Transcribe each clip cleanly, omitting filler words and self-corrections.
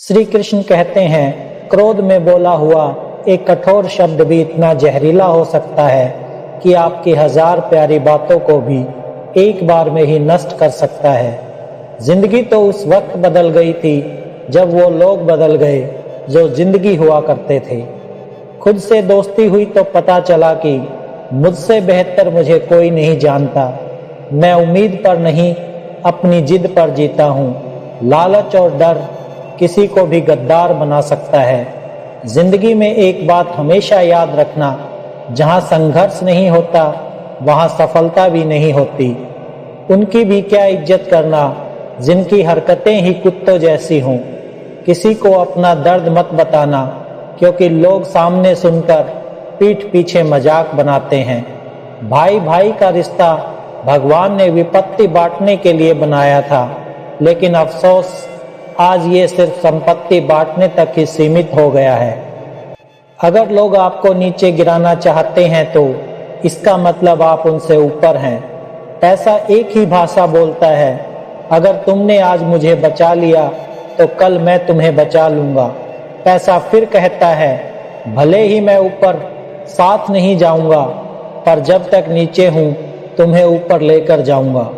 श्री कृष्ण कहते हैं, क्रोध में बोला हुआ एक कठोर शब्द भी इतना जहरीला हो सकता है कि आपकी 1000 प्यारी बातों को भी एक बार में ही नष्ट कर सकता है। जिंदगी तो उस वक्त बदल गई थी जब वो लोग बदल गए जो जिंदगी हुआ करते थे। खुद से दोस्ती हुई तो पता चला कि मुझसे बेहतर मुझे कोई नहीं जानता। मैं उम्मीद पर नहीं, अपनी जिद पर जीता हूँ। लालच और डर किसी को भी गद्दार बना सकता है। जिंदगी में एक बात हमेशा याद रखना, जहाँ संघर्ष नहीं होता वहाँ सफलता भी नहीं होती। उनकी भी क्या इज्जत करना जिनकी हरकतें ही कुत्तों जैसी हों। किसी को अपना दर्द मत बताना, क्योंकि लोग सामने सुनकर पीठ पीछे मजाक बनाते हैं। भाई भाई का रिश्ता भगवान ने विपत्ति बांटने के लिए बनाया था, लेकिन अफसोस आज ये सिर्फ संपत्ति बांटने तक ही सीमित हो गया है। अगर लोग आपको नीचे गिराना चाहते हैं तो इसका मतलब आप उनसे ऊपर हैं। पैसा एक ही भाषा बोलता है, अगर तुमने आज मुझे बचा लिया तो कल मैं तुम्हें बचा लूंगा। पैसा फिर कहता है, भले ही मैं ऊपर साथ नहीं जाऊंगा, पर जब तक नीचे हूं तुम्हें ऊपर लेकर जाऊंगा।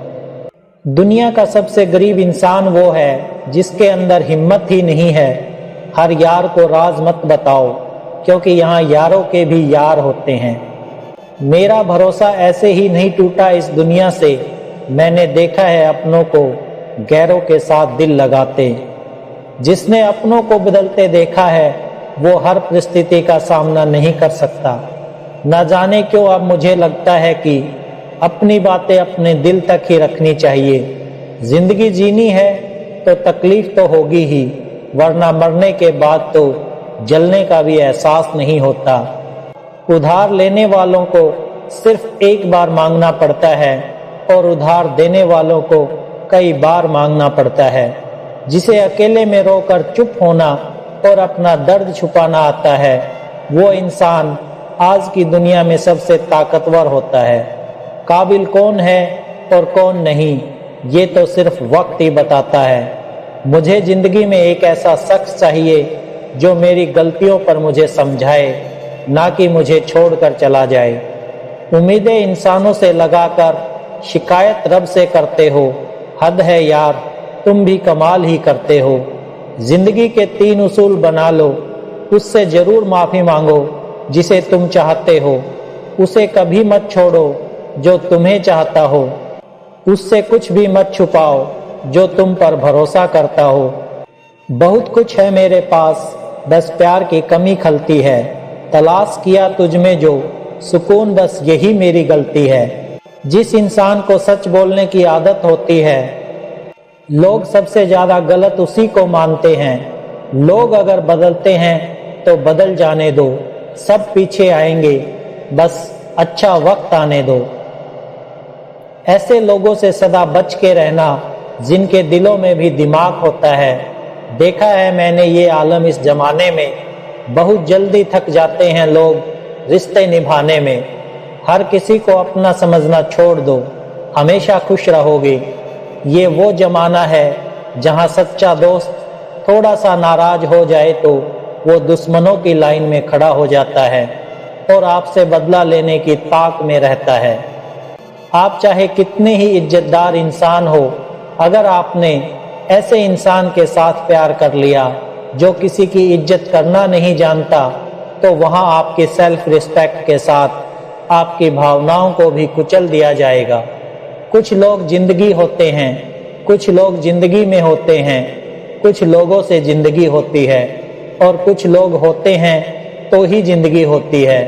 दुनिया का सबसे गरीब इंसान वो है जिसके अंदर हिम्मत ही नहीं है। हर यार को राज मत बताओ, क्योंकि यहाँ यारों के भी यार होते हैं। मेरा भरोसा ऐसे ही नहीं टूटा इस दुनिया से। मैंने देखा है अपनों को गैरों के साथ दिल लगाते। जिसने अपनों को बदलते देखा है वो हर परिस्थिति का सामना नहीं कर सकता। न जाने क्यों अब मुझे लगता है कि अपनी बातें अपने दिल तक ही रखनी चाहिए। जिंदगी जीनी है तो तकलीफ तो होगी ही, वरना मरने के बाद तो जलने का भी एहसास नहीं होता। उधार लेने वालों को सिर्फ एक बार मांगना पड़ता है और उधार देने वालों को कई बार मांगना पड़ता है। जिसे अकेले में रोकर चुप होना और अपना दर्द छुपाना आता है, वो इंसान आज की दुनिया में सबसे ताकतवर होता है। काबिल कौन है और कौन नहीं, ये तो सिर्फ वक्त ही बताता है। मुझे जिंदगी में एक ऐसा शख्स चाहिए जो मेरी गलतियों पर मुझे समझाए, ना कि मुझे छोड़कर चला जाए। उम्मीदें इंसानों से लगाकर शिकायत रब से करते हो। हद है यार, तुम भी कमाल ही करते हो। जिंदगी के 3 उसूल बना लो, उससे जरूर माफी मांगो जिसे तुम चाहते हो। उसे कभी मत छोड़ो जो तुम्हें चाहता हो। उससे कुछ भी मत छुपाओ जो तुम पर भरोसा करता हो। बहुत कुछ है मेरे पास, बस प्यार की कमी खलती है। तलाश किया तुझ में जो सुकून, बस यही मेरी गलती है। जिस इंसान को सच बोलने की आदत होती है, लोग सबसे ज्यादा गलत उसी को मानते हैं। लोग अगर बदलते हैं तो बदल जाने दो, सब पीछे आएंगे, बस अच्छा वक्त आने दो। ऐसे लोगों से सदा बच के रहना जिनके दिलों में भी दिमाग होता है। देखा है मैंने ये आलम इस जमाने में, बहुत जल्दी थक जाते हैं लोग रिश्ते निभाने में। हर किसी को अपना समझना छोड़ दो, हमेशा खुश रहोगे। ये वो जमाना है जहां सच्चा दोस्त थोड़ा सा नाराज हो जाए तो वो दुश्मनों की लाइन में खड़ा हो जाता है और आपसे बदला लेने की ताक में रहता है। आप चाहे कितने ही इज्जतदार इंसान हो, अगर आपने ऐसे इंसान के साथ प्यार कर लिया जो किसी की इज्जत करना नहीं जानता, तो वहां आपके सेल्फ रिस्पेक्ट के साथ आपकी भावनाओं को भी कुचल दिया जाएगा। कुछ लोग जिंदगी होते हैं, कुछ लोग जिंदगी में होते हैं, कुछ लोगों से जिंदगी होती है और कुछ लोग होते हैं तो ही जिंदगी होती है।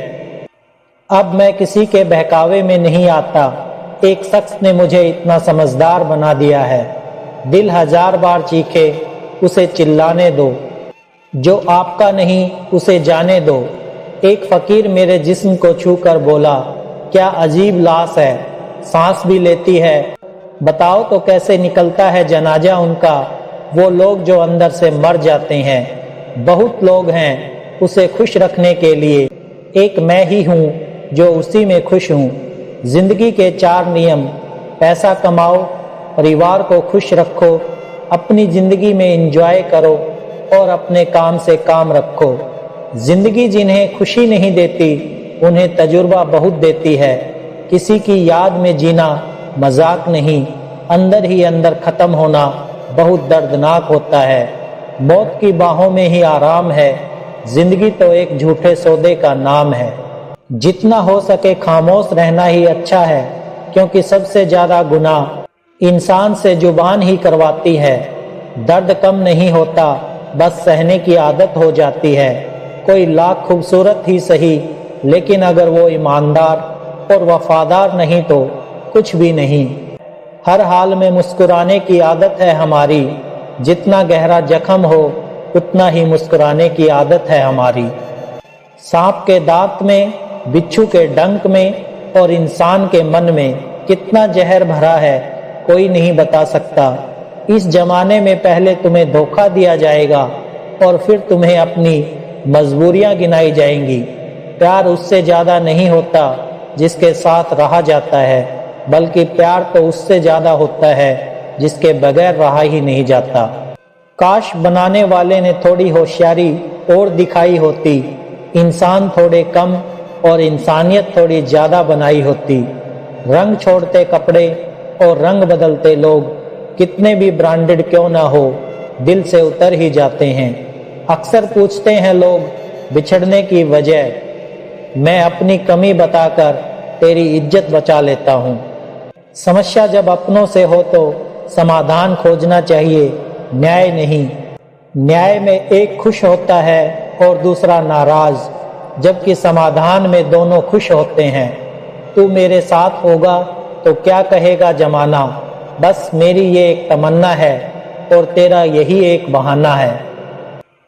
अब मैं किसी के बहकावे में नहीं आता। एक शख्स ने मुझे इतना समझदार बना दिया है। दिल 1000 बार चीखे, उसे चिल्लाने दो। जो आपका नहीं उसे जाने दो। एक फकीर मेरे जिस्म को छूकर बोला, क्या अजीब लाश है, सांस भी लेती है। बताओ तो कैसे निकलता है जनाजा उनका, वो लोग जो अंदर से मर जाते हैं। बहुत लोग हैं उसे खुश रखने के लिए, एक मैं ही हूँ जो उसी में खुश हूँ। जिंदगी के 4 नियम, पैसा कमाओ, परिवार को खुश रखो, अपनी जिंदगी में एंजॉय करो और अपने काम से काम रखो। जिंदगी जिन्हें खुशी नहीं देती उन्हें तजुर्बा बहुत देती है। किसी की याद में जीना मजाक नहीं, अंदर ही अंदर खत्म होना बहुत दर्दनाक होता है। मौत की बाहों में ही आराम है, जिंदगी तो एक झूठे सौदे का नाम है। जितना हो सके खामोश रहना ही अच्छा है, क्योंकि सबसे ज्यादा गुनाह इंसान से जुबान ही करवाती है। दर्द कम नहीं होता, बस सहने की आदत हो जाती है। कोई लाख खूबसूरत ही सही, लेकिन अगर वो ईमानदार और वफादार नहीं तो कुछ भी नहीं। हर हाल में मुस्कुराने की आदत है हमारी, जितना गहरा जख्म हो उतना ही मुस्कुराने की आदत है हमारी। सांप के दांत में, बिच्छू के डंक में और इंसान के मन में कितना जहर भरा है कोई नहीं बता सकता। इस जमाने में पहले तुम्हें धोखा दिया जाएगा और फिर तुम्हें अपनी मजबूरियां गिनाई जाएंगी। प्यार उससे ज्यादा नहीं होता जिसके साथ रहा जाता है, बल्कि प्यार तो उससे ज्यादा होता है जिसके बगैर रहा ही नहीं जाता। काश बनाने वाले ने थोड़ी होशियारी और दिखाई होती, इंसान थोड़े कम और इंसानियत थोड़ी ज्यादा बनाई होती। रंग छोड़ते कपड़े और रंग बदलते लोग कितने भी ब्रांडेड क्यों ना हो, दिल से उतर ही जाते हैं। अक्सर पूछते हैं लोग बिछड़ने की वजह, मैं अपनी कमी बताकर तेरी इज्जत बचा लेता हूँ। समस्या जब अपनों से हो तो समाधान खोजना चाहिए, न्याय नहीं। न्याय में एक खुश होता है और दूसरा नाराज, जबकि समाधान में दोनों खुश होते हैं। तू मेरे साथ होगा तो क्या कहेगा जमाना, बस मेरी ये एक तमन्ना है और तेरा यही एक बहाना है।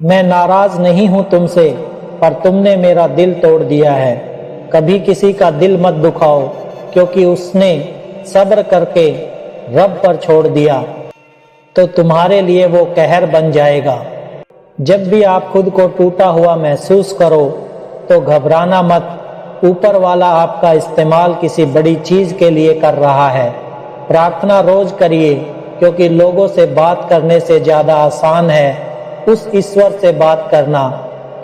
मैं नाराज नहीं हूं तुमसे, पर तुमने मेरा दिल तोड़ दिया है। कभी किसी का दिल मत दुखाओ, क्योंकि उसने सब्र करके रब पर छोड़ दिया तो तुम्हारे लिए वो कहर बन जाएगा। जब भी आप खुद को टूटा हुआ महसूस करो तो घबराना मत, ऊपर वाला आपका इस्तेमाल किसी बड़ी चीज के लिए कर रहा है। प्रार्थना रोज करिए, क्योंकि लोगों से बात करने से ज्यादा आसान है उस ईश्वर से बात करना।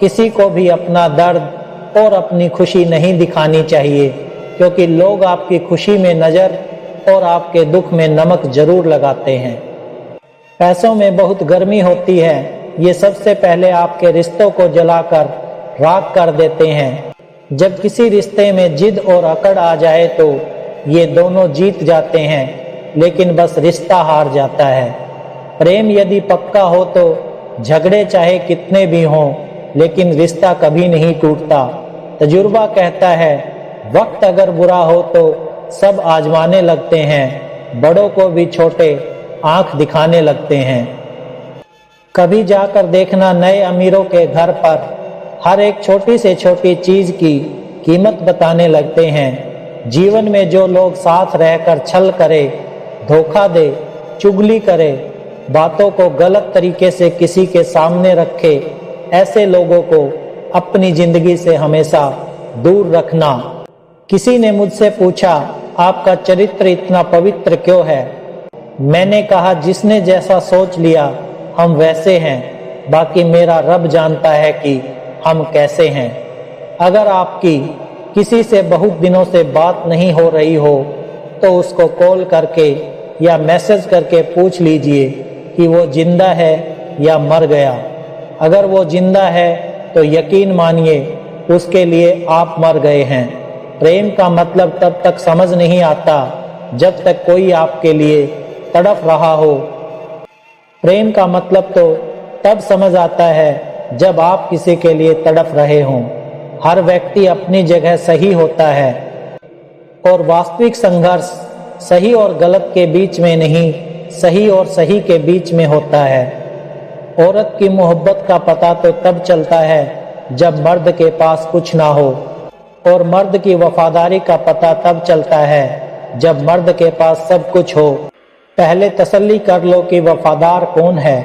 किसी को भी अपना दर्द और अपनी खुशी नहीं दिखानी चाहिए, क्योंकि लोग आपकी खुशी में नजर और आपके दुख में नमक जरूर लगाते हैं। पैसों में बहुत गर्मी होती है, ये सबसे पहले आपके रिश्तों को जलाकर राख कर देते हैं। जब किसी रिश्ते में जिद और अकड़ आ जाए तो ये दोनों जीत जाते हैं, लेकिन बस रिश्ता हार जाता है। प्रेम यदि पक्का हो तो झगड़े चाहे कितने भी हों, लेकिन रिश्ता कभी नहीं टूटता। तजुर्बा कहता है वक्त अगर बुरा हो तो सब आजमाने लगते हैं, बड़ों को भी छोटे आंख दिखाने लगते हैं। कभी जाकर देखना नए अमीरों के घर पर हर एक छोटी से छोटी चीज की कीमत बताने लगते हैं। जीवन में जो लोग साथ रहकर छल करे, धोखा दे, चुगली करे, बातों को गलत तरीके से किसी के सामने रखे, ऐसे लोगों को अपनी जिंदगी से हमेशा दूर रखना। किसी ने मुझसे पूछा आपका चरित्र इतना पवित्र क्यों है? मैंने कहा जिसने जैसा सोच लिया हम वैसे हैं, बाकी मेरा रब जानता है कि हम कैसे हैं। अगर आपकी किसी से बहुत दिनों से बात नहीं हो रही हो तो उसको कॉल करके या मैसेज करके पूछ लीजिए कि वो जिंदा है या मर गया। अगर वो जिंदा है तो यकीन मानिए उसके लिए आप मर गए हैं। प्रेम का मतलब तब तक समझ नहीं आता जब तक कोई आपके लिए तड़प रहा हो। प्रेम का मतलब तो तब समझ आता है जब आप किसी के लिए तड़प रहे हों। हर व्यक्ति अपनी जगह सही होता है और वास्तविक संघर्ष सही और गलत के बीच में नहीं, सही और सही के बीच में होता है। औरत की मोहब्बत का पता तो तब चलता है जब मर्द के पास कुछ ना हो, और मर्द की वफादारी का पता तब चलता है जब मर्द के पास सब कुछ हो। पहले तसल्ली कर लो कि वफादार कौन है,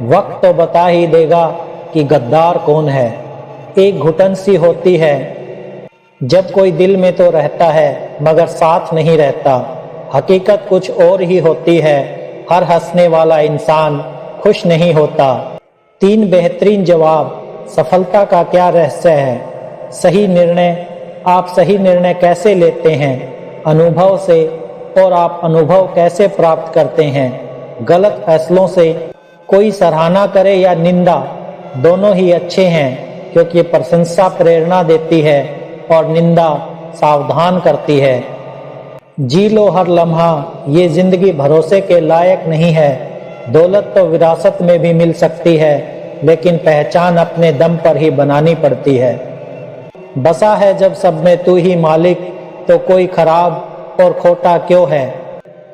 वक्त तो बता ही देगा कि गद्दार कौन है। एक घुटन सी होती है जब कोई दिल में तो रहता है मगर साथ नहीं रहता। हकीकत कुछ और ही होती है, हर हंसने वाला इंसान खुश नहीं होता। 3 बेहतरीन जवाब। सफलता का क्या रहस्य है? सही निर्णय। आप सही निर्णय कैसे लेते हैं? अनुभव से। और आप अनुभव कैसे प्राप्त करते हैं? गलत फैसलों से। कोई सराहना करे या निंदा, दोनों ही अच्छे हैं, क्योंकि प्रशंसा प्रेरणा देती है और निंदा सावधान करती है। जी लो हर लम्हा, ये जिंदगी भरोसे के लायक नहीं है। दौलत तो विरासत में भी मिल सकती है, लेकिन पहचान अपने दम पर ही बनानी पड़ती है। बसा है जब सब में तू ही मालिक, तो कोई खराब और खोटा क्यों है?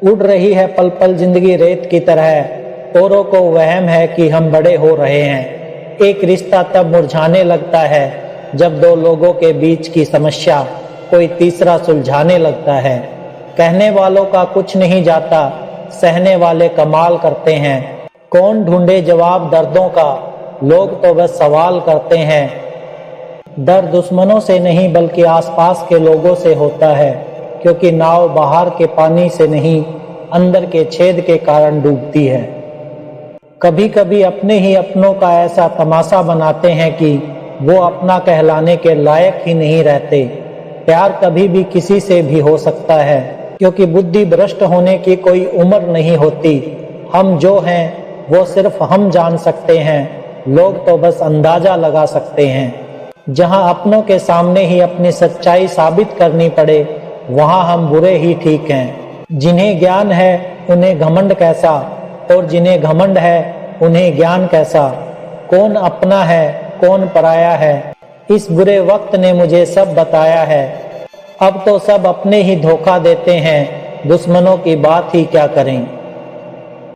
उड़ रही है पल पल जिंदगी रेत की तरह, औरों को वहम है कि हम बड़े हो रहे हैं। एक रिश्ता तब मुरझाने लगता है जब 2 लोगों के बीच की समस्या कोई तीसरा सुलझाने लगता है। कहने वालों का कुछ नहीं जाता, सहने वाले कमाल करते हैं। कौन ढूंढे जवाब दर्दों का, लोग तो बस सवाल करते हैं। डर दुश्मनों से नहीं बल्कि आसपास के लोगों से होता है, क्योंकि नाव बाहर के पानी से नहीं, अंदर के छेद के कारण डूबती है। कभी कभी अपने ही अपनों का ऐसा तमाशा बनाते हैं कि वो अपना कहलाने के लायक ही नहीं रहते। प्यार कभी भी किसी से भी हो सकता है, क्योंकि बुद्धि भ्रष्ट होने की कोई उम्र नहीं होती। हम जो हैं वो सिर्फ हम जान सकते हैं, लोग तो बस अंदाजा लगा सकते हैं। जहां अपनों के सामने ही अपनी सच्चाई साबित करनी पड़े, वहां हम बुरे ही ठीक हैं। जिन्हें ज्ञान है उन्हें घमंड कैसा, और जिन्हें घमंड है उन्हें ज्ञान कैसा। कौन अपना है कौन पराया है, इस बुरे वक्त ने मुझे सब बताया है। अब तो सब अपने ही धोखा देते हैं, दुश्मनों की बात ही क्या करें।